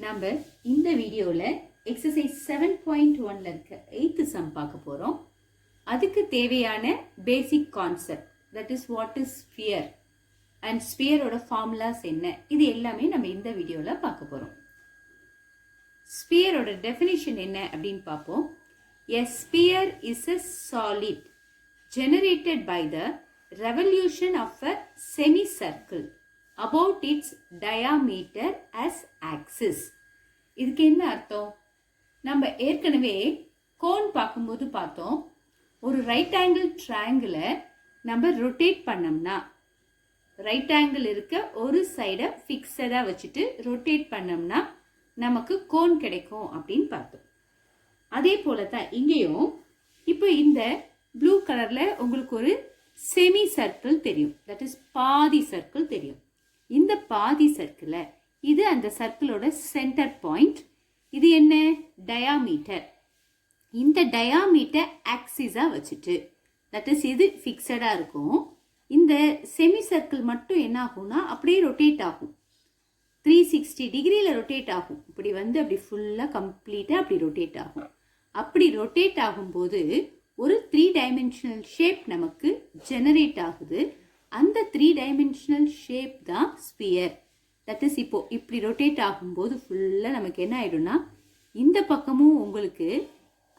நம்ம இந்த வீடியோவில் எக்ஸசைஸ் 7.1ல இருக்க 8th சம் பார்க்க போகிறோம். அதுக்கு தேவையான basic concept, that is what is sphere and ஸ்பியரோட ஃபார்முலாஸ் என்ன, இது எல்லாமே நம்ம இந்த வீடியோவில் பார்க்க போகிறோம். ஸ்பியரோட டெஃபினிஷன் என்ன அப்படின்னு பார்ப்போம். A sphere is a solid generated by the revolution of a semicircle about its diameter as axis. இதுக்கு என்ன அர்த்தம்? நம்ம ஏற்கனவே கோன் பார்க்கும்போது பார்த்தோம், ஒரு ரைட் ஆங்கிள் ட்ரையாங்கிளை நம்ம ரொட்டேட் பண்ணோம்னா, ரைட் ஆங்கிள் இருக்க ஒரு சைடை ஃபிக்ஸடாக வச்சுட்டு ரொட்டேட் பண்ணோம்னா நமக்கு கோன் கிடைக்கும் அப்படின்னு பார்த்தோம். அதே போல தான் இங்கேயும் இப்போ இந்த ப்ளூ கலரில் உங்களுக்கு ஒரு செமி சர்க்கிள் தெரியும், தட் இஸ் பாதி சர்க்கிள் தெரியும். இந்த பாதி சர்க்கிளை இது அந்த சர்க்கிளோட சென்டர் பாயிண்ட். இது என்ன? டயாமீட்டர். இந்த டயாமீட்டர் ஆக்சிஸாக வச்சுட்டு, தட் இஸ் இது ஃபிக்ஸடாக இருக்கும். இந்த செமி சர்க்கிள் மட்டும் என்ன ஆகும்னா அப்படியே ரொட்டேட் ஆகும், 360 டிகிரியில் ரொட்டேட் ஆகும். இப்படி வந்து அப்படி ஃபுல்லாக கம்ப்ளீட்டாக அப்படி ரொட்டேட் ஆகும். அப்படி ரொட்டேட் ஆகும்போது ஒரு 3 டைமென்ஷனல் ஷேப் நமக்கு ஜெனரேட் ஆகுது. அந்த 3 டைமென்ஷனல் ஷேப் தான் ஸ்பியர். தட் இஸ் இப்போ இப்படி ரொட்டேட் ஆகும்போது ஃபுல்லாக நமக்கு என்ன ஆகிடும்னா, இந்த பக்கமும் உங்களுக்கு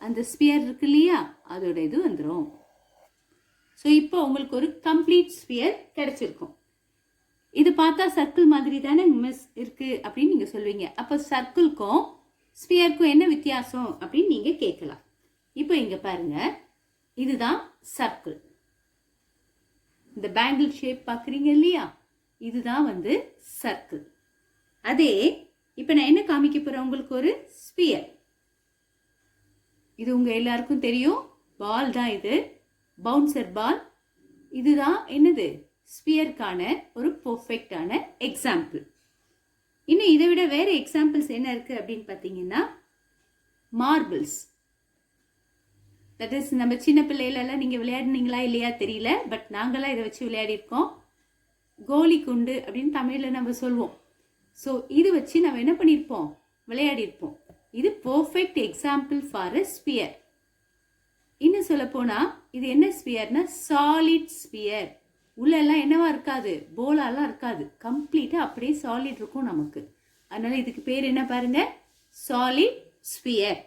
அந்த ஸ்பியர் இருக்கு இல்லையா, அதோட இது வந்துடும். ஸோ இப்போ உங்களுக்கு ஒரு கம்ப்ளீட் ஸ்பியர் கிடைச்சிருக்கும். இது பார்த்தா சர்க்கிள் மாதிரி தானே மிஸ் இருக்கு அப்படின்னு நீங்கள் சொல்வீங்க. அப்போ சர்க்கிள்க்கும் ஸ்பியருக்கும் என்ன வித்தியாசம் அப்படின்னு நீங்கள் கேட்கலாம். இப்போ இங்கே பாருங்க, இதுதான் சர்க்கிள். இந்த பேங்கிள் ஷேப் பார்க்குறீங்க இல்லையா, இதுதான் வந்து சர்க்கிள். அதே இப்போ நான் என்ன காமிக்க போகிறேன், உங்களுக்கு ஒரு ஸ்பியர். இது உங்கள் எல்லாருக்கும் தெரியும், பால் தான் இது, பவுன்சர் பால். இதுதான் என்னது, ஸ்பியருக்கான ஒரு பர்ஃபெக்டான எக்ஸாம்பிள். இன்னும் இதை விட வேறு எக்ஸாம்பிள்ஸ் என்ன இருக்குது அப்படின்னு பார்த்தீங்கன்னா, மார்பிள்ஸ். தட் இஸ் நம்ம சின்ன பிள்ளைகளெல்லாம் நீங்கள் விளையாடுனீங்களா இல்லையா தெரியல, பட் நாங்களாம் இதை வச்சு விளையாடிருக்கோம். கோலி குண்டு அப்படின்னு தமிழில் நம்ம சொல்வோம். ஸோ இது வச்சு நம்ம என்ன பண்ணியிருப்போம், விளையாடிருப்போம். இது perfect example for a sphere. இன்னும் சொல்லப்போனால் இது என்ன ஸ்பியர்னா, சாலிட் ஸ்பியர். உள்ளெல்லாம் என்னவா இருக்காது, போலாலாம் இருக்காது, கம்ப்ளீட்டாக அப்படியே சாலிட் இருக்கும் நமக்கு. அதனால இதுக்கு பேர் என்ன பாருங்க, சாலிட் ஸ்பியர்.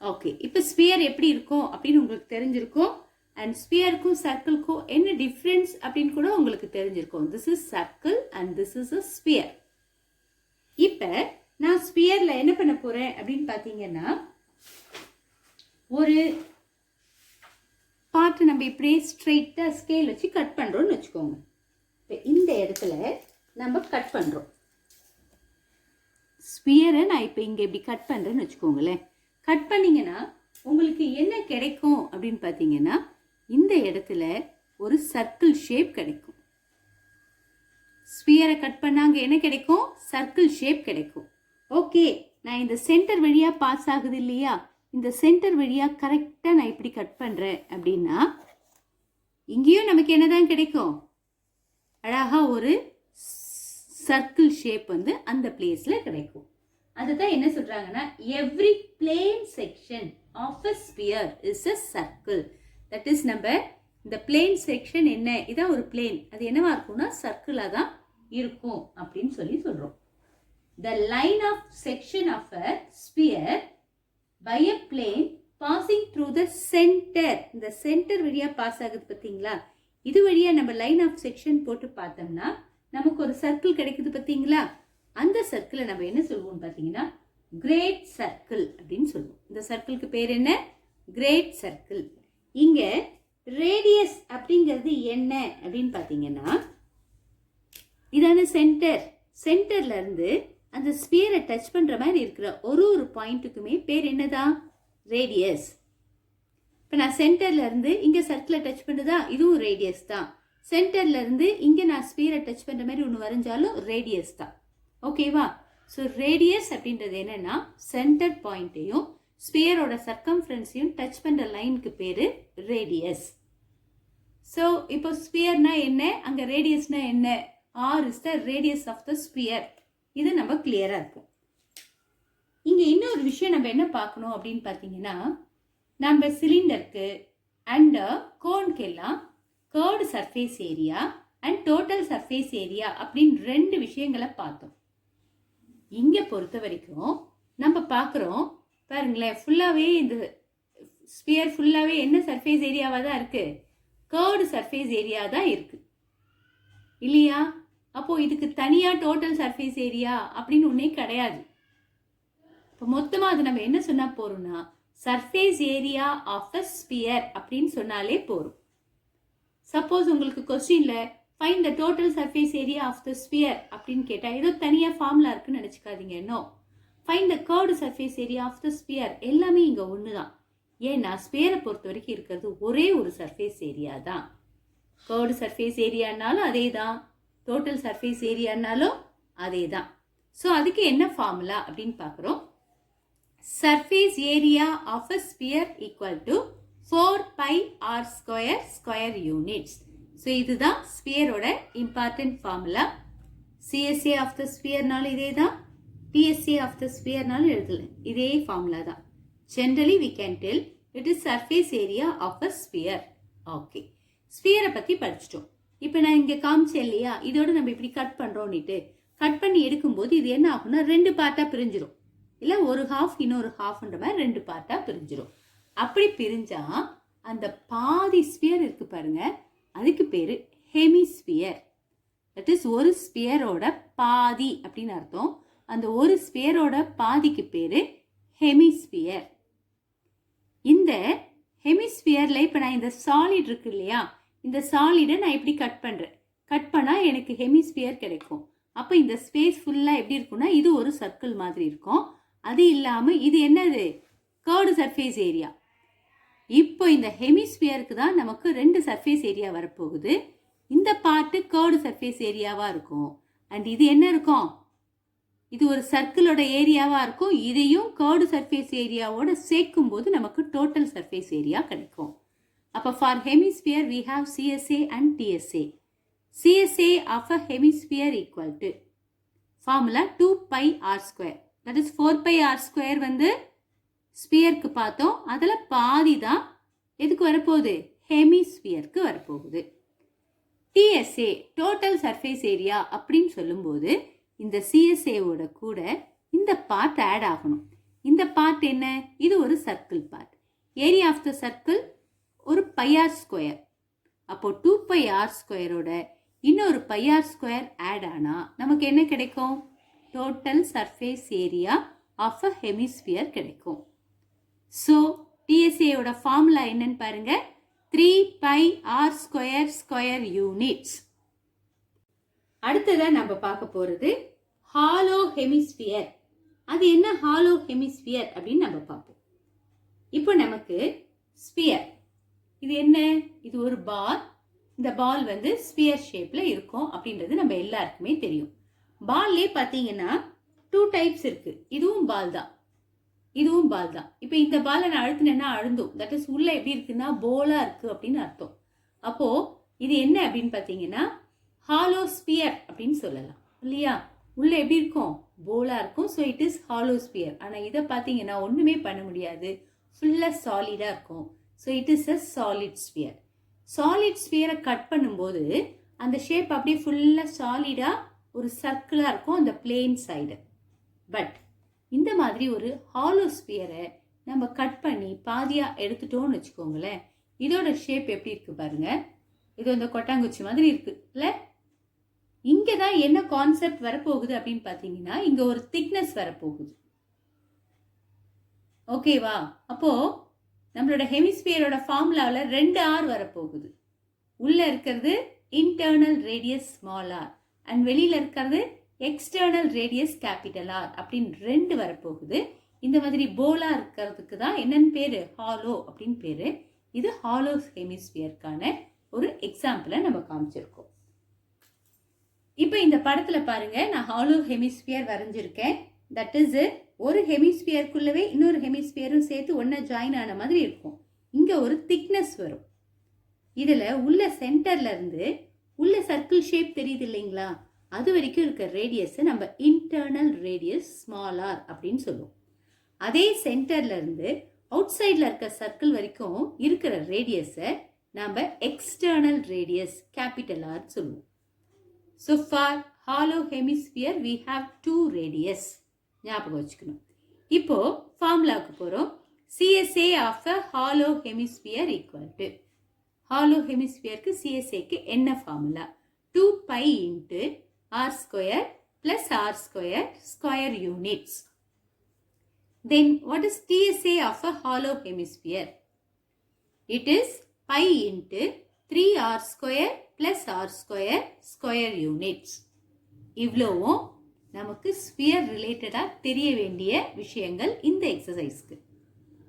ஓகே, இப்போ ஸ்பியர் எப்படி இருக்கும் அப்படின்னு உங்களுக்கு தெரிஞ்சிருக்கும். அண்ட் ஸ்பியருக்கும் சர்க்கிள்க்கும் என்ன டிஃப்ரென்ஸ் அப்படின்னு கூட உங்களுக்கு தெரிஞ்சிருக்கும். This is circle and this is a sphere. இப்போ நான் ஸ்பியரில் என்ன பண்ண போகிறேன் அப்படின்னு பார்த்தீங்கன்னா, ஒரு பார்ட்டு நம்ம இப்படியே ஸ்ட்ரெயிட்டாக ஸ்கேல் வச்சு கட் பண்ணுறோன்னு வச்சுக்கோங்க. இப்போ இந்த இடத்துல நம்ம கட் பண்ணுறோம் ஸ்பியரை. நான் இப்போ இங்கே இப்படி கட் பண்ணுறேன்னு வச்சுக்கோங்களேன். கட் பண்ணிங்கன்னா உங்களுக்கு என்ன கிடைக்கும் அப்படின்னு பார்த்தீங்கன்னா, இந்த இடத்துல ஒரு சர்க்கிள் ஷேப் கிடைக்கும். ஸ்பியரை கட் பண்ணாங்க என்ன கிடைக்கும், சர்க்கிள் ஷேப் கிடைக்கும். ஓகே, நான் இந்த சென்டர் வழியாக பாஸ் ஆகுது இல்லையா, இந்த சென்டர் வழியாக கரெக்டாக நான் இப்படி கட் பண்ணுறேன் அப்படின்னா இங்கேயும் நமக்கு என்னதான் கிடைக்கும், அழகாக ஒரு சர்க்கிள் ஷேப் வந்து அந்த பிளேஸில் கிடைக்கும். அதுதான் என்ன சொல்றாங்கன்னா, every plane section of a sphere is a circle. That is நம்ம இந்த பிளேன் செக்ஷன் என்ன, இதான் ஒரு பிளேன், அது என்னவா இருக்கும்னா சர்க்கிளாக தான் இருக்கும் அப்படின்னு சொல்லி சொல்றோம். The line of section of a sphere by a plane passing through the center. இந்த சென்டர் வழியா பாஸ் ஆகுது பார்த்தீங்களா, இது வழியா நம்ம லைன் ஆஃப் செக்ஷன் போட்டு பார்த்தோம்னா நமக்கு ஒரு சர்க்கிள் கிடைக்குது பார்த்தீங்களா. அந்த சர்க்கிளை நம்ம என்ன சொல்லுவோம் பார்த்தீங்கன்னா, கிரேட் சர்க்கிள் அப்படின்னு சொல்லுவோம். இந்த சர்க்கிளுக்கு பேர் என்ன, கிரேட் சர்க்கிள். இங்க ரேடியஸ் அப்படிங்கிறது என்ன அப்படின்னு பார்த்தீங்கன்னா, இதான சென்டர். சென்டர்ல இருந்து அந்த ஸ்பியரை டச் பண்ற மாதிரி இருக்கிற ஒரு ஒரு பாயிண்ட்டுக்குமே பேர் என்னதான், ரேடியஸ். இப்போ நான் சென்டர்ல இருந்து இங்க சர்க்கிளை டச் பண்ணுதா, இதுவும் ரேடியஸ் தான். சென்டர்ல இருந்து இங்க நான் ஸ்பியரை டச் பண்ற மாதிரி ஒன்று வரைஞ்சாலும் ரேடியஸ் தான். ஓகேவா? ஸோ ரேடியஸ் அப்படின்றது என்னன்னா, சென்டர் பாயிண்ட்டையும் ஸ்பியரோட சர்க்கம்ஃபரன்ஸையும் டச் பண்ற லைனுக்கு பேரு ரேடியஸ். ஸோ இப்போ ஸ்பியர்னா என்ன, அங்கே ரேடியஸ்னா என்ன, R is the radius of the sphere. இது நம்ம கிளியரா இருக்கும். இங்க இன்னொரு விஷயம் நம்ம என்ன பார்க்கணும் அப்படின்னு பார்த்தீங்கன்னா, நம்ம சிலிண்டருக்கு அண்ட் கோனுக்கு எல்லாம் curved surface area and total surface area அப்படின்னு 2 விஷயங்களை பார்த்தோம். இங்க பொறுத்த வரைக்கும் நம்ம பார்க்குறோம் பாருங்களேன், ஃபுல்லாவே இந்த ஸ்பியர் ஃபுல்லாவே என்ன சர்ஃபேஸ் ஏரியாவா தான் இருக்கு, கர்வ்டு சர்ஃபேஸ் ஏரியா தான் இருக்கு இல்லையா? அப்போ இதுக்கு தனியா டோட்டல் சர்ஃபேஸ் ஏரியா அப்படின்னு ஒன்னே கிடையாது. இப்போ மொத்தமா அது நம்ம என்ன சொன்னா போறோம்னா, surface area of a sphere அப்படின்னு சொன்னாலே போறோம். சப்போஸ் உங்களுக்கு கொஸ்டின்ல find the total surface area of the sphere அப்படின்னு கேட்டா ஏதோ தனியா ஃபார்முலா இருக்குன்னு நினைச்சுக்காதீங்க. No, find the curved surface area of the sphere எல்லாமே இங்க ஒண்ணுதான். ஏன்னா ஸ்பியரை பொறுத்த வரைக்கும் இருக்கிறது ஒரே ஒரு சர்ஃபேஸ் ஏரியா தான். கர்வ்டு சர்ஃபேஸ் ஏரியானாலும் அதே தான், டோட்டல் சர்ஃபேஸ் ஏரியானாலும் அதே தான். ஸோ அதுக்கு என்ன ஃபார்முலா அப்படின்னு பார்க்குறோம். Surface area of a sphere equal to 4πr square square units. So இதுதான் ஸ்பியரோட important formula. CSA of the ஸ்பியர்னாலும் இதே தான், டிஎஸ்ஏ ஆஃப் த ஸ்பியர்னாலும் எழுதல, இதே ஃபார்முலா தான். Generally we can tell it is surface area of a sphere. Okay, ஸ்பியரை பற்றி படிச்சிட்டோம். இப்போ நான் இங்கே காமிச்சேன் இல்லையா, இதோட நம்ம இப்படி கட் பண்ணுறோன்னுட்டு கட் பண்ணி எடுக்கும்போது இது என்ன ஆகும்னா 2 பார்ட்டாக பிரிஞ்சிடும். இல்லை ஒரு ஹாஃப் இன்னொரு ஹாஃப்ன்ற மாதிரி 2 பார்ட்டாக பிரிஞ்சிடும். அப்படி பிரிஞ்சா அந்த பாதி ஸ்பியர் இருக்கு பாருங்க, அதுக்கு பேரு ஹெமிஸ்பியர். தட் இஸ் ஒரு ஸ்பியரோட பாதி அப்படின்னு அர்த்தம். அந்த ஒரு ஸ்பியரோட பாதிக்கு பேரு ஹெமிஸ்பியர். இந்த ஹெமிஸ்பியர்ல இப்ப நான் இந்த சாலிட் இருக்கு இல்லையா, இந்த சாலிடை நான் எப்படி கட் பண்றேன், கட் பண்ணா எனக்கு ஹெமிஸ்பியர் கிடைக்கும். அப்ப இந்த ஸ்பேஸ் ஃபுல்லா எப்படி இருக்கும்னா இது ஒரு சர்க்கிள் மாதிரி இருக்கும். அது இல்லாம இது என்னது, கர்வ்டு சர்ஃபேஸ் ஏரியா. இப்போ இந்த ஹெமிஸ்பியருக்கு தான் நமக்கு 2 சர்ஃபேஸ் ஏரியா வரப்போகுது. இந்த பார்ட்டு கர்வ்டு சர்ஃபேஸ் ஏரியாவா இருக்கும். அண்ட் இது என்ன இருக்கும், இது ஒரு சர்க்கிளோட ஏரியாவா இருக்கும். இதையும் கர்வ்டு சர்ஃபேஸ் ஏரியாவோட சேர்க்கும் போது நமக்கு டோட்டல் சர்ஃபேஸ் ஏரியா கிடைக்கும். அப்ப for hemisphere we have CSA and TSA. CSA of a hemisphere equal to formula 2πr². that is 4πr² வந்து ஸ்பியருக்கு பார்த்தோம். அதில் பாதி தான் எதுக்கு வரப்போகுது, ஹெமிஸ்பியருக்கு வரப்போகுது. டிஎஸ்ஏ டோட்டல் சர்ஃபேஸ் ஏரியா அப்படின்னு சொல்லும்போது இந்த சிஎஸ்ஏவோட கூட இந்த பார்ட் ஆட் ஆகணும். இந்த பார்ட் என்ன, இது ஒரு circle part. Area of the circle ஒரு πr². அப்போ 2πr² இன்னொரு πr² ஆட் ஆனா நமக்கு என்ன கிடைக்கும், total surface area of a hemisphere கிடைக்கும். ஸோ டிஎஸ்ஏயோட ஃபார்முலா என்னன்னு பாருங்க, 3πr² ஸ்கொயர் யூனிட்ஸ். அடுத்ததான் நம்ம பார்க்க போறது ஹாலோ ஹெமிஸ்பியர். அது என்ன ஹாலோ ஹெமிஸ்பியர் அப்படின்னு நம்ம பார்ப்போம். இப்போ நமக்கு ஸ்பியர் இது என்ன, இது ஒரு பால். இந்த பால் வந்து ஸ்பியர் ஷேப்ல இருக்கும் அப்படின்றது நம்ம எல்லாருக்குமே தெரியும். பால்லே பார்த்தீங்கன்னா 2 டைப்ஸ் இருக்கு. இதுவும் பால் தான், இதுவும் பால் தான். இப்போ இந்த பாலை நான் அழுத்தினேன்னா அழுந்தும். தட் இஸ் உள்ள எப்படி இருக்குன்னா போலா இருக்கு அப்படின்னு அர்த்தம். அப்போ இது என்ன அப்படின்னு பார்த்தீங்கன்னா ஹாலோ ஸ்பியர் அப்படின்னு சொல்லலாம் இல்லையா. உள்ள எப்படி இருக்கும், போலா இருக்கும். So it is hollow sphere. ஆனால் இதை பார்த்தீங்கன்னா ஒன்றுமே பண்ண முடியாது, ஃபுல்லாக சாலிடாக இருக்கும். So it is a solid sphere. Solid ஸ்பியரை கட் பண்ணும்போது அந்த ஷேப் அப்படியே ஃபுல்லாக சாலிடாக ஒரு சர்க்கிளாக இருக்கும் அந்த பிளேன் சைடு. பட் இந்த மாதிரி ஒரு ஹாலோ ஸ்பியரை நம்ம கட் பண்ணி பாதியாக எடுத்துட்டோம்னு வச்சுக்கோங்களேன், இதோட ஷேப் எப்படி இருக்கு பாருங்க, இது இந்த கொட்டாங்குச்சி மாதிரி இருக்கு இல்லை. இங்கே தான் என்ன கான்செப்ட் வரப்போகுது அப்படின்னு பார்த்தீங்கன்னா, இங்கே ஒரு திக்னஸ் வரப்போகுது. ஓகேவா? அப்போ நம்மளோட ஹெமிஸ்பியரோட ஃபார்முலாவில் 2r வரப்போகுது. உள்ள இருக்கிறது internal radius small R and வெளியில இருக்கிறது எக்ஸ்டர்னல் ரேடியஸ் கேபிட்டல் ஆர் அப்படின்னு 2 வரப்போகுது. இந்த மாதிரி போலா இருக்கிறதுக்கு தான் என்னன்னு பேரு, ஹாலோ அப்படின்னு பேரு. இது ஹாலோ ஹெமிஸ்பியருக்கான ஒரு எக்ஸாம்பிளை நம்ம காமிச்சிருக்கோம். இப்போ இந்த படத்துல பாருங்க, நான் ஹாலோ ஹெமிஸ்பியர் வரைஞ்சிருக்கேன். தட் இஸ் ஒரு ஹெமிஸ்பியருக்குள்ளவே இன்னொரு ஹெமிஸ்பியரும் சேர்த்து ஒன்னா ஜாயின் ஆன மாதிரி இருக்கும். இங்க ஒரு திக்னஸ் வரும். இதுல உள்ள சென்டர்ல இருந்து உள்ள சர்க்கிள் ஷேப் தெரியுது இல்லைங்களா, அது வரைக்கும் இருக்க ரேடியஸ் நம்ம இன்டர்னல் ரேடியஸ் ஸ்மால் ஆர் அப்படின்னு சொல்லுவோம். அதே சென்டர்ல இருந்து அவுட் சைடில் இருக்க சர்க்கிள் வரைக்கும் இருக்கிற ரேடியஸை நாம் எக்ஸ்டர்னல் ரேடியஸ் கேபிட்டல் ஆர் சொல்லுவோம். So for hollow hemisphere we have 2 radius. ஞாபகம் வச்சுக்கணும். இப்போ ஃபார்முலாவுக்கு போகிறோம். CSA of a hollow hemisphere equal to, hollow ஹெமிஸ்பியருக்கு CSAக்கு என்ன formula? 2 pi into r square plus r square square units. Then what is TSA of a hollow hemisphere? It is pi into 3r square plus r square square units. இவ்வளவும் நமக்கு sphere ரிலேட்டடாக தெரிய வேண்டிய விஷயங்கள் இந்த எக்ஸசைஸ்க்கு.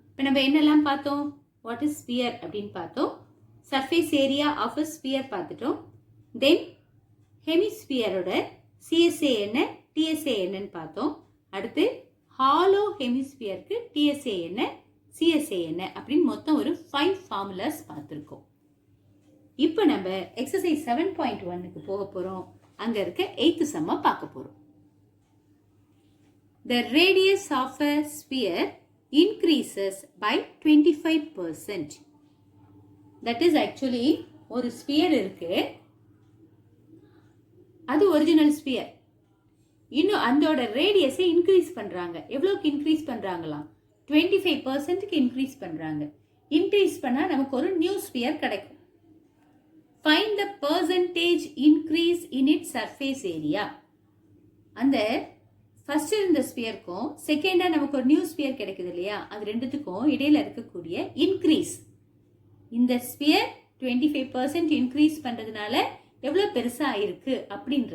இப்போ நம்ம என்னெல்லாம் பார்த்தோம்? வாட் இஸ் ஸ்பியர் அப்படின்னு பார்த்தோம். Surface area of a sphere பார்த்துட்டோம். தென் ஹெமிஸ்பியரோட CSA என்ன, TSA என்னன்னு பார்த்தோம். அடுத்து ஹாலோ ஹெமிஸ்பியருக்கு TSA என்ன, CSA என்ன அப்படின்னு மொத்தம் ஒரு 5 ஃபார்முலாஸ் பார்த்துருக்கோம். இப்போ நம்ம எக்ஸசைஸ் 7.1க்கு போக போகிறோம். அங்கே இருக்க 8th சம்மை பார்க்க போகிறோம். The radius of a sphere increases by 25%. That is actually ஒரு ஸ்பியர் இருக்கு, அது ஒரிஜினல் ஸ்பியர். இன்னும் அதோட ரேடியஸை இன்க்ரீஸ் பண்ணுறாங்க. எவ்வளோக்கு இன்க்ரீஸ் பண்ணுறாங்களாம்? 25%க்கு இன்க்ரீஸ் பண்ணுறாங்க. இன்க்ரீஸ் பண்ணால் நமக்கு ஒரு நியூ ஸ்பியர் கிடைக்கும். Find the percentage increase in it surface area. அந்த ஃபர்ஸ்ட் இருந்த ஸ்பியருக்கும் செகண்டாக நமக்கு ஒரு நியூ ஸ்பியர் கிடைக்குது இல்லையா, அது ரெண்டுத்துக்கும் இடையில இருக்கக்கூடிய இன்க்ரீஸ். இந்த ஸ்பியர் 25% இன்க்ரீஸ் பண்ணுறதுனால எவ்வளோ பெருசாக இருக்கு அப்படின்ற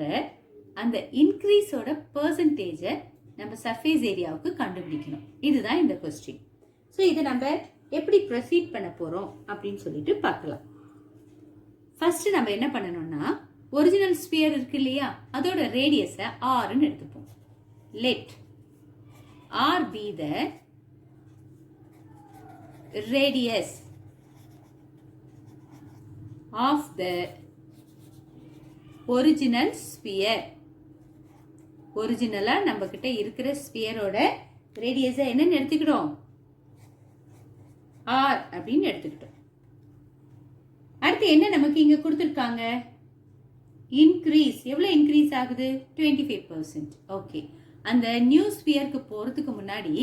அந்த இன்க்ரீஸோட பர்சன்டேஜை நம்ம சர்ஃபேஸ் ஏரியாவுக்கு கண்டுபிடிக்கணும். இதுதான் இந்த கொஸ்டின். ஸோ இதை நம்ம எப்படி ப்ரொசீட் பண்ண போகிறோம் அப்படின்னு சொல்லிட்டு பார்க்கலாம். ஃபர்ஸ்ட் நம்ம என்ன பண்ணணும்னா, ஒரிஜினல் ஸ்பியர் இருக்கு இல்லையா, அதோட ரேடியஸை ஆர்ன்னு எடுத்துப்போம். Let R be the radius of the original sphere. ஒரிஜினலா நம்ம கிட்ட இருக்கிற ஸ்பியரோட ரேடியஸை என்னன்னு எடுத்துக்கிட்டோம்? ஆர் அப்படின்னு எடுத்துக்கிட்டோம். அடுத்து என்ன நமக்கு இங்க கொடுத்துருக்காங்க? இன்க்ரீஸ். எவ்வளவு இன்க்ரீஸ் ஆகுது? 25%. ஓகே, அந்த நியூ ஸ்பியருக்கு போறதுக்கு முன்னாடி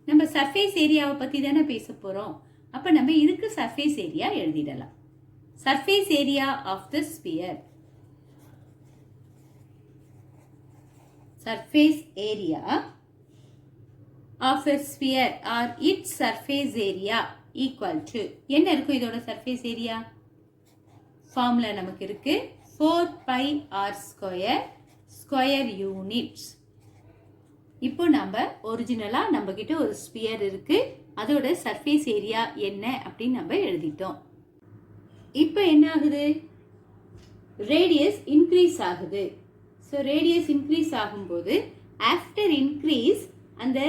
நம்ம சர்ஃபேஸ் ஏரியாவை பத்தி தானே பேச போறோம். அப்ப நம்ம இதுக்கு சர்ஃபேஸ் ஏரியா எழுதிடலாம். Surface area of the sphere, surface area of a sphere or its surface area equal to, என்ன இருக்கும் இதோட surface area? ஃபார்முலா நமக்கு இருக்கு 4 pi r square square units. இப்போ நம்ம ஒரிஜினலா நம்ம கிட்ட ஒரு ஸ்பியர் இருக்கு, அதோட சர்ஃபேஸ் ஏரியா என்ன அப்படின்னு நம்ம எழுதிட்டோம். இப்போ என்ன ஆகுது? ரேடியஸ் இன்க்ரீஸ் ஆகுது. ஸோ ரேடியஸ் இன்க்ரீஸ் ஆகும்போது ஆஃப்டர் இன்க்ரீஸ் அந்த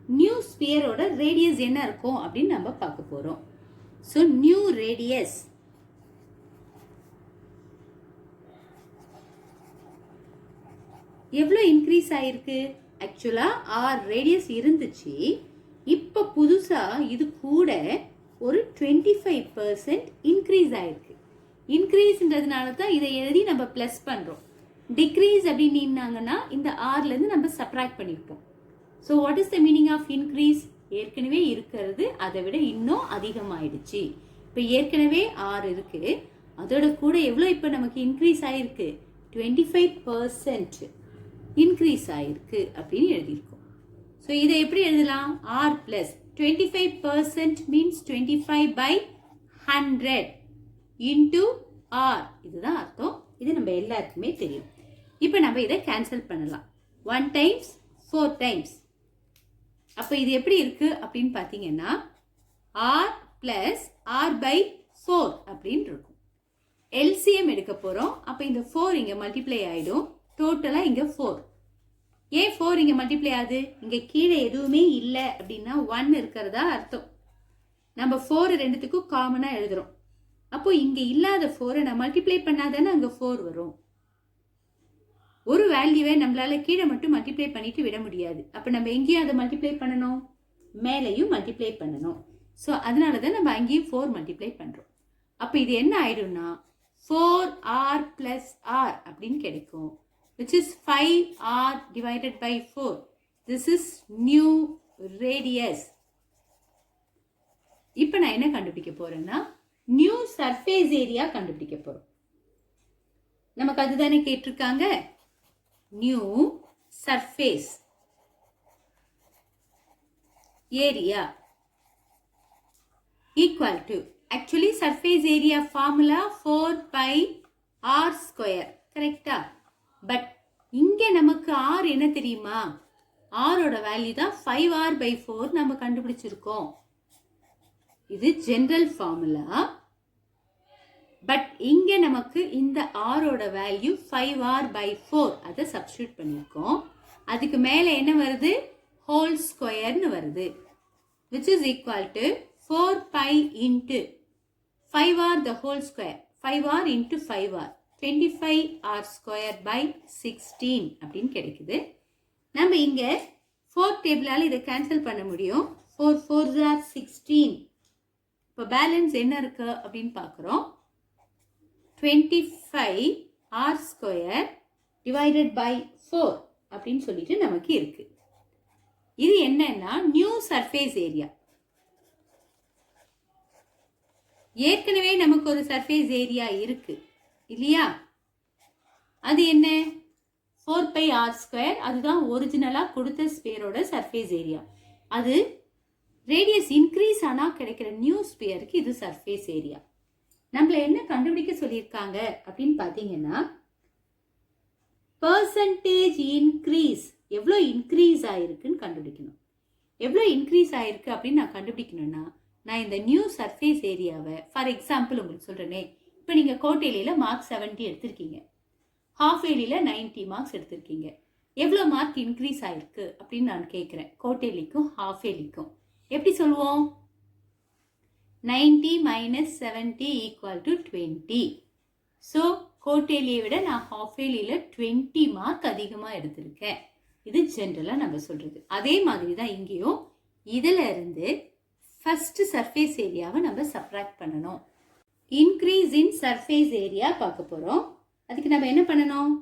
நியூ ஸ்பியரோட ரேடியஸ் என்ன இருக்கும் அப்படின்னு நம்ம பார்க்க போகிறோம். ஸோ நியூ ரேடியஸ் எவ்வளோ இன்க்ரீஸ் ஆயிருக்கு? ஆக்சுவலாக ஆர் ரேடியஸ் இருந்துச்சு, இப்போ புதுசாக இது கூட ஒரு 25% இன்க்ரீஸ் ஆயிருக்கு. இன்க்ரீஸ்ன்றதுனால தான் இதை எழுதி நம்ம ப்ளஸ் பண்ணுறோம். டிக்ரீஸ் அப்படின்னாங்கன்னா இந்த ஆர்லேருந்து நம்ம சப்ராக்ட் பண்ணியிருப்போம். So what is the meaning of increase? ஏற்கனவே இருக்கிறது அதை விட இன்னும் அதிகமாயிடுச்சு. இப்போ ஏற்கனவே ஆர் இருக்கு, அதோட கூட எவ்வளோ இப்போ நமக்கு இன்க்ரீஸ் ஆயிருக்கு? 25% இன்க்ரீஸ் ஆயிருக்கு அப்படின்னு எழுதியிருக்கோம். ஸோ இதை எப்படி எழுதலாம்? R plus 25% means 25/100 into R. இதுதான் அர்த்தம். இது நம்ம எல்லாருக்குமே தெரியும். இப்போ நம்ம இதை கேன்சல் பண்ணலாம். 1 டைம்ஸ் 4 டைம்ஸ். அப்போ இது எப்படி இருக்கு அப்படின்னு பார்த்தீங்கன்னா ஆர் பிளஸ் r/4 அப்படின்னு இருக்கும். எல்சிஎம் எடுக்க போகிறோம். அப்போ இந்த 4 இங்கே மல்டிப்ளை ஆகிடும். டோட்டலாக இங்கே 4. ஏன் 4 இங்கே மல்டிப்ளை ஆகுது? இங்கே கீழே எதுவுமே இல்லை அப்படின்னா 1 இருக்கிறதா அர்த்தம். நம்ம 4 ரெண்டுத்துக்கும் காமனாக எழுதுறோம். அப்போ இங்கே இல்லாத 4 நான் மல்டிப்ளை பண்ணாதானே அங்கே 4 வரும். ஒரு வேல்யூவை நம்மளால கீழே மட்டும் மல்டிப்ளை பண்ணிட்டு விட முடியாது. அப்போ நம்ம எங்கேயும் அதை மல்டிப்ளை பண்ணணும். மேலையும் மல்டிப்ளை பண்ணணும். ஸோ அதனால தான் நம்ம அங்கேயும் 4 மல்டிப்ளை பண்ணுறோம். அப்போ இது என்ன ஆயிடும்னா 4r plus r அப்படின்னு கிடைக்கும், which is 5r divided by 4. This is new radius. இப்போ நான் என்ன கண்டுபிடிக்க போறேன்னா நியூ சர்ஃபேஸ் ஏரியா கண்டுபிடிக்க போறோம். நமக்கு அதுதானே கேட்டிருக்காங்க. New surface area equal to, actually surface area formula 4 pi r square, கரெக்டா? பட் இங்க நமக்கு r என்ன தெரியுமா? r ஓட வேல்யூ தான் 5r by 4 நம்ம கண்டுபிடிச்சிருக்கோம். இது ஜெனரல் ஃபார்முலா. பட் இங்க நமக்கு இந்த r ஓட வேல்யூ 5r by 4 அதை சப்ஸ்டிட்யூட் பண்ணிருக்கோம். அதுக்கு மேல என்ன வருது? ஹோல் ஸ்கொயர்னு வருது, which is equal to 4 pi into 5r the whole square, 5r into 5r, 25r square by 16 அப்படின்னு கிடைக்குது. நம்ம இங்க 4 டேபிளால இதை கேன்சல் பண்ண முடியும். 4 4s are 16. இப்போ பேலன்ஸ் என்ன இருக்கு அப்படின்னு பார்க்குறோம். 25r square divided by 4 அப்படின்னு சொல்லிட்டு நமக்கு இருக்கு. இது என்னன்னா நியூ சர்ஃபேஸ் ஏரியா. ஏற்கனவே நமக்கு ஒரு சர்ஃபேஸ் ஏரியா இருக்கு இல்லையா? அது என்ன? 4 pi r ஸ்கொயர். அதுதான் ஒரிஜினலா கொடுத்த ஸ்பியரோட சர்ஃபேஸ் ஏரியா. அது ரேடியஸ் இன்க்ரீஸ் ஆனா கிடைக்கிற நியூ ஸ்பியருக்கு இது சர்ஃபேஸ் ஏரியா. நம்மள என்ன கண்டுபிடிக்க சொல்லியிருக்காங்க அப்படின்னு பார்த்தீங்கன்னா பெர்சன்டேஜ் இன்க்ரீஸ், எவ்வளோ இன்க்ரீஸ் ஆயிருக்குன்னு கண்டுபிடிக்கணும். எவ்வளோ இன்க்ரீஸ் ஆயிருக்கு அப்படின்னு நான் கண்டுபிடிக்கணும்னா நான் இந்த நியூ சர்ஃபேஸ் ஏரியாவை ஃபார் எக்ஸாம்பிள் உங்களுக்கு சொல்கிறேனே. இப்போ நீங்கள் கோட்டையில மார்க் 70 எடுத்திருக்கீங்க, ஹாஃப் ஏலியில் 90 மார்க்ஸ் எடுத்திருக்கீங்க. எவ்வளோ மார்க் இன்க்ரீஸ் ஆயிருக்கு அப்படின்னு நான் கேட்குறேன். கோட்டையிலிக்கும் ஹாஃப் ஏலிக்கும் எப்படி சொல்லுவோம்? 90 minus 70 equal to 20. ஸோ கோட்டையிலியை விட நான் ஹாஃப் ஏலியில் 20 மார்க் அதிகமாக எடுத்திருக்கேன். இது ஜென்ரலாக நம்ம சொல்கிறது. அதே மாதிரி தான் இங்கேயும் இதில் இருந்து ஃபர்ஸ்ட் சர்ஃபேஸ் ஏரியாவை நம்ம சப்ராக்ட் பண்ணணும். இன்க்ரீஸ் இன் சர்ஃபேஸ் ஏரியா பார்க்க போகிறோம். அதுக்கு நம்ம என்ன பண்ணணும்?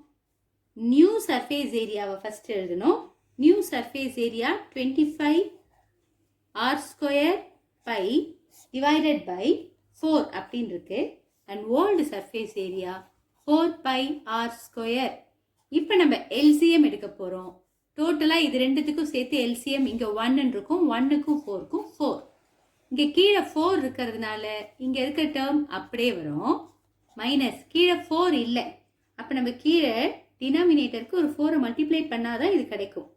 நியூ சர்ஃபேஸ் ஏரியாவை ஃபர்ஸ்ட் எழுதணும். New surface area 25r square by divided by 4 அப்படின்னு இருக்கு. And old surface area 4 pi r square. இப்போ நம்ம எல்சிஎம் எடுக்க போகிறோம். டோட்டலாக இது ரெண்டுத்துக்கும் சேர்த்து எல்சிஎம் இங்கே 1 இருக்கும், 1க்கும் 4க்கும் 4. இங்கே கீழே 4 இருக்கிறதுனால இங்கே இருக்க டேர்ம் அப்படியே வரும். மைனஸ் கீழே 4 இல்லை. அப்போ நம்ம கீழே டினாமினேட்டருக்கு ஒரு 4 மல்டிப்ளை பண்ணாதான் இது கிடைக்கும்.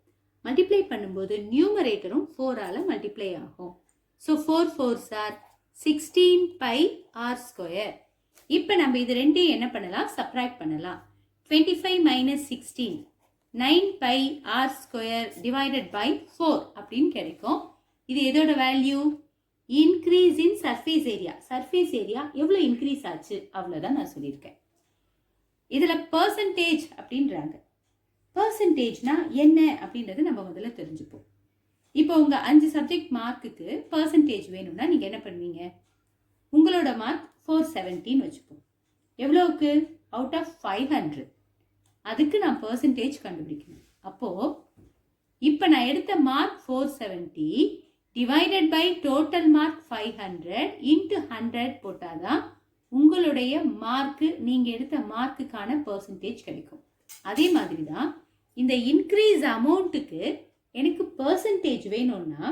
மல்டிப்ளை பண்ணும்போது நியூமரேட்டரும் 4ஆல் மல்டிப்ளை ஆகும். So 4 4s are 16 pi r square. இப்போ நம்ம இது ரெண்டையும் என்ன பண்ணலாம்? சப்ராக்ட் பண்ணலாம். 25 minus 16 9 pi r square divided by 4 அப்படின்னு கிடைக்கும். இது எதோட value? Increase in surface area. Surface area எவ்வளோ இன்க்ரீஸ் ஆச்சு அவ்வளோதான் நான் சொல்லியிருக்கேன். இதில் பர்சன்டேஜ் அப்படின்றாங்க. பர்சன்டேஜ்னா என்ன அப்படின்றத நம்ம முதல்ல தெரிஞ்சுப்போம். இப்போ உங்கள் 5 சப்ஜெக்ட் மார்க்குக்கு பர்சன்டேஜ் வேணும்னா நீங்கள் என்ன பண்ணுவீங்க? உங்களோட மார்க் 470 வச்சுப்போம். எவ்வளோக்கு? Out of 500. அதுக்கு நான் பர்சன்டேஜ் கண்டுபிடிக்கணும். அப்போது இப்போ நான் எடுத்த mark 470 divided by total mark 500 into 100 போட்டாதான் உங்களுடைய மார்க்கு, நீங்கள் எடுத்த மார்க்குக்கான பர்சன்டேஜ் கிடைக்கும். அதே மாதிரி தான் இந்த இன்க்ரீஸ் அமௌண்ட்டுக்கு எனக்கு பர்சன்டேஜ் வேணும்னா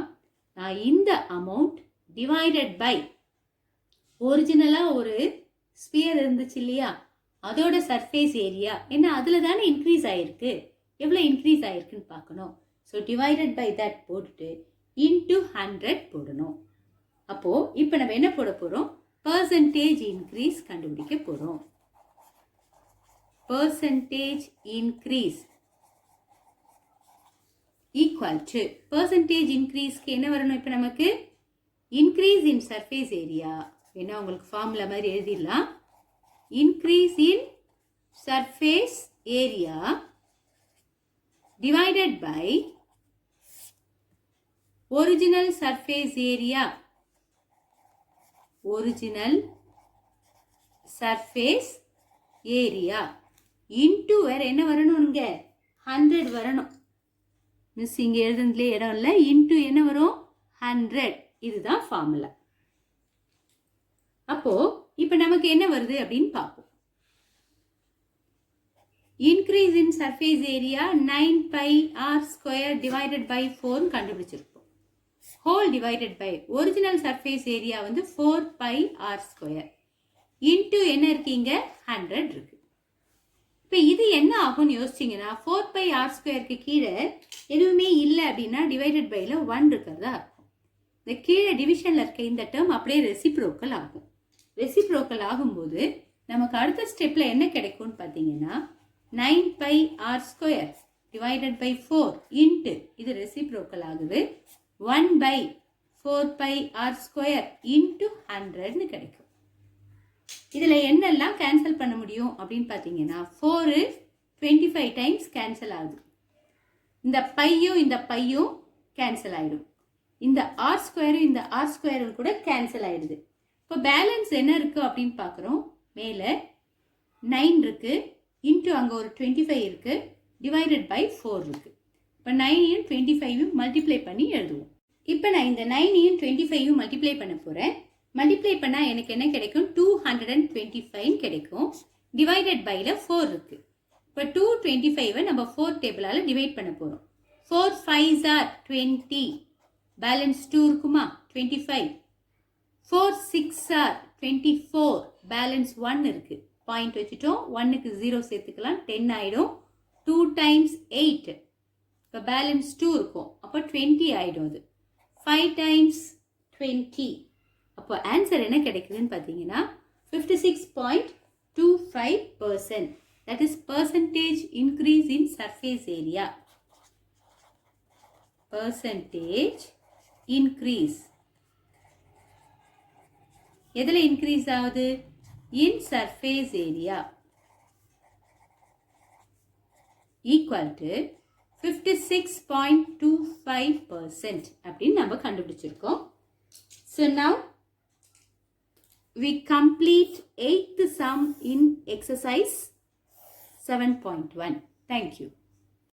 நான் இந்த அமௌண்ட் டிவைடட் பை ஒரிஜினலாக ஒரு ஸ்பியர் இருந்துச்சு இல்லையா, அதோட சர்ஃபேஸ் ஏரியா என்ன, அதில் தானே இன்க்ரீஸ் ஆகிருக்கு, எவ்வளோ இன்க்ரீஸ் ஆகிருக்குன்னு பார்க்கணும். ஸோ டிவைடட் பை தட் போட்டுட்டு இன்ட்டு 100 போடணும். அப்போது இப்போ நம்ம என்ன போட போகிறோம்? பர்சன்டேஜ் இன்க்ரீஸ் கண்டுபிடிக்க போகிறோம். Percentage increase equal to percentage இன்க்ரீஸ்க்கு என்ன வரணும்? இப்போ நமக்கு இன்க்ரீஸ் இன் சர்ஃபேஸ் ஏரியா வேணா உங்களுக்கு ஃபார்முலா மாதிரி எழுதிடலாம். Increase in surface area divided by original surface area, original surface area into வேற என்ன வரணும், இங்க 100 வரணும். மிஸ் இங்க எழுதுனதுல இடம் இல்லை, இன்டு என்ன வரும் 100. இதுதான் ஃபார்முலா. அப்போ இப்ப நமக்கு என்ன வருது அப்படின்னு பார்ப்போம். Increase in surface area 9 pi r square divided by 4 கண்டுபிடிச்சிருப்போம். Whole divided by original surface area வந்து 4 pi r ஸ்கொயர் இன்டு என்ன இருக்கீங்க 100 இருக்கு. இப்போ இது என்ன ஆகும்னு யோசிச்சிங்கன்னா 4 pi r ஸ்கொயருக்கு கீழே எதுவுமே இல்லை அப்படின்னா டிவைடட் பைல 1 இருக்கிறதா இருக்கும். இந்த கீழே டிவிஷனில் இருக்க இந்த டேர்ம் அப்படியே ரெசிப்ரோக்கல் ஆகும். ரெசிப்ரோக்கல் ஆகும்போது நமக்கு அடுத்த ஸ்டெப்பில் என்ன கிடைக்கும்னு பார்த்தீங்கன்னா 9 pi r square divided by 4 into இது ரெசிப்ரோக்கல் ஆகுது 1 by 4 pi r square into 100ன்னு கிடைக்கும். இதில் என்னெல்லாம் கேன்சல் பண்ண முடியும் அப்படின்னு பார்த்தீங்கன்னா 4 25 டைம்ஸ் கேன்சல் ஆகுது. இந்த பையும் கேன்சல் ஆகிடும். இந்த ஆர் ஸ்கொயரும் இந்த ஆர் ஸ்கொயரும் கூட கேன்சல் ஆகிடுது. இப்போ பேலன்ஸ் என்ன இருக்குது அப்படின்னு பார்க்குறோம். மேலே 9 இருக்குது, இன்ட்டு அங்கே ஒரு 25 இருக்குது, டிவைடட் பை 4 இருக்குது. இப்போ 9ஐயும் 25ஐயும் மல்டிப்ளை பண்ணி எழுதுவோம். இப்போ நான் இந்த 9ஐயும் 25ஐயும் மல்டிப்ளை பண்ண போகிறேன். மல்டிப்ளை பண்ணால் எனக்கு என்ன கிடைக்கும் 225 கிடைக்கும். டிவைடட் பைல 4 இருக்குது. இப்போ 225ஐ நம்ம 4 டேபிளால் டிவைட் பண்ண போகிறோம். 4 5s are 20, பேலன்ஸ் 2 இருக்குமா 25. 4 6s are 24, பேலன்ஸ் 1 இருக்குது. பாயிண்ட் வச்சுட்டோம், 1க்கு 0 சேர்த்துக்கலாம், 10 ஆகிடும். 2 times 8, இப்போ பேலன்ஸ் 2 இருக்கும், அப்போ 20 ஆகிடும். அது 5 times 20, அப்போ ஆன்சர் என்ன கிடைக்குதுன்னு பார்த்தீங்கன்னா 56.25%. that is percentage increase in surface area. percentage increase எதில் இன்க்ரீஸ் ஆகுது? in surface area equal to 56.25% அப்படின்னு நம்ம கண்டுபிடிச்சிருக்கோம். So now we complete 8th sum in exercise 7.1. Thank you.